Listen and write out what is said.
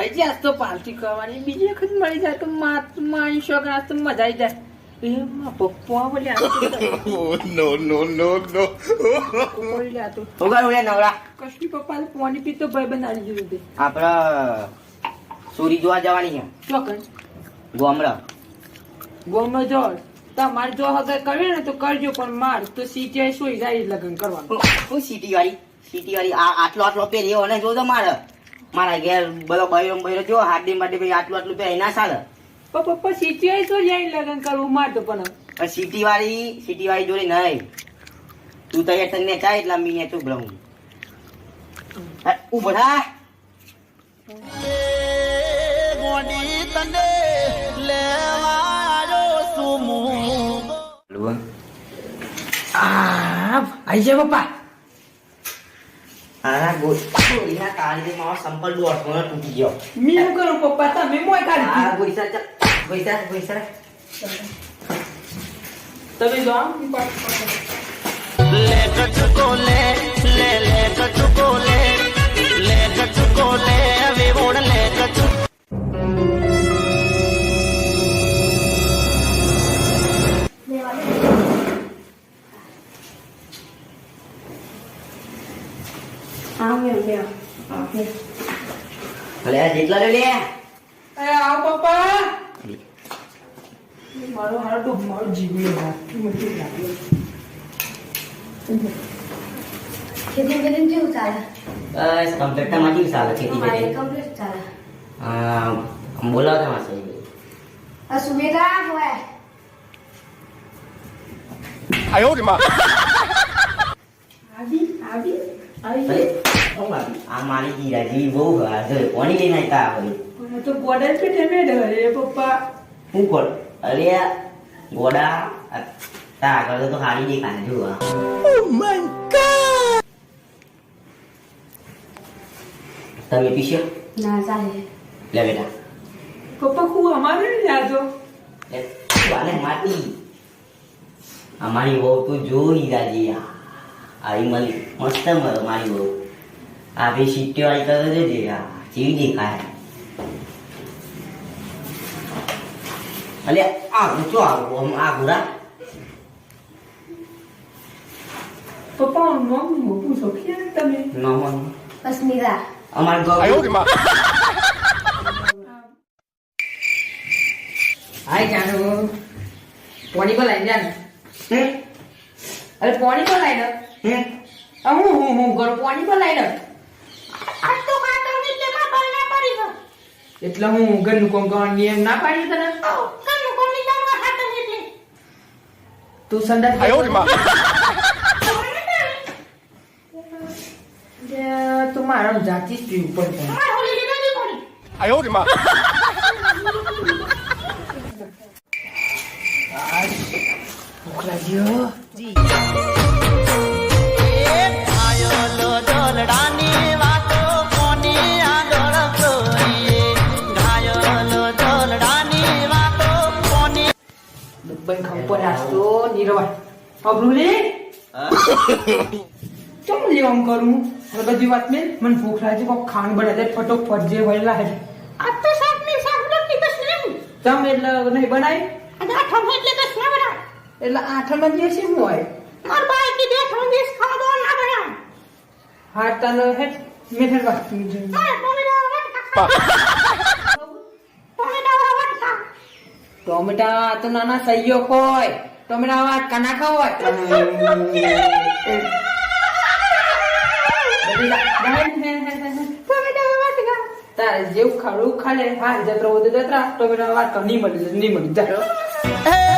મળી જાય આજ તો પાર્ટી કરવાની બીજી વખત મળી જાય તો મારી શોખ આજ તો મજા આવી જાય પપ્પા બોલે કશું પપ્પા પાણી પીતો ભાઈ બનાવી દીધું આપડે સુરી જોવા જવાની છે ચોકન ગોમડો જો તમારે જો હગર કરવી ને તો કરજો પણ માર તો સીટી સોઈ જાય લગ્ન કરવાનું શું સિટી વાળી આટલો પહેર્યો અને જોજો મારા ઘેર બધો બૈરો જો હાડી માટે ભાઈ આટલું પહેરી ના ચાલે પપ્પા સીટી તો જાય લગ્ન કરવું માર તો પણ સિટી વાળી જોડે નહીં તું તો તને ચાય એટલા મીને તું બ્રહ્મ ઉભો થા આઈ જાય પપ્પા ગોળીના કાળજી મારો સંપલ દોડતો તૂટી ગયો મી શું કરું પપ્પા તમે મોય કાઢી પૈસા તમે જો જેટલા લે આવ પપ્પા મારો હાડો મારો જીવી ખેતી કરીને કેવું ચાલે? બસ કમ્પ્લીટમાં કેવું ચાલે ખેતી મારે કરી કમ્પ્લીટ ચાલે. બોલાવતા માસે આ સુમેરા હોય. આવી આ મારી ગીરાજી બહુ કોની લઈને આવતા હોય તો ગોડલ પે ટેમે રે પપ્પા હું કોણ અરે ગોડા તા આગળ તો હારી દેખાને જો ઓ માય ગોડ તમે પીશો ના ચાલે. લે બેટા પપ્પા હું અમારે નહીં જાતો લે વાલે માટી અમારી બહુ તો જો હીરાજી આવી મળી મસ્ત મારી બહુ આ ભી સીટી વાળી કરે છે જે જેવી દેખાય અલે આ ઊંચો આ ગુરા પપ્પા નો પૂછો કે તમે નો મન અસ્મિતા. અમાર ગો હાય જાનો પાણી પર લઈ જાને અરે પાણી પર લઈ લે હું ઘર પાણી પર લઈ લે આ તો કાટો એટલે માં બલને પડી ગયો. એટલે હું ઘરનું કોમ કરવાનું નિયમ ના પાડી તને કનું કોની જાણવા ખાતો એટલે તું સંડા તું મારા જાતિ જ પીવું પડશે માર હોલી લીધી પડી. ભૂખ લાગ્યો ડબ્બન ખંપો નાસ્તો નીરવાય અબરુલે ચમ લેવામ કરું હવે બધી વાત મેં મને ભૂખ લાગી કોક ખાણ બને દે ફટોફટ જે વળલા હે આ તો શાક ની શાક નથી બસ નહીં. ચમ એટલે નહીં બનાય આ આઠમ એટલે બસ ના બના. એટલે આઠમ દિવસ શું હોય માર બાઈ કી દે ત્રણ દિવસ ખાવા દો ના બના. હા તને હે મેથડ વાત આ ટોમેટા વટ ખા. ટોમેટા તો નાના સહીયો હોય ટોમેટા વાત કાના ખાય તારે જેવું ખાડું ખાલે હા જતરા ટોમેટા વાત નહીં મળી જાય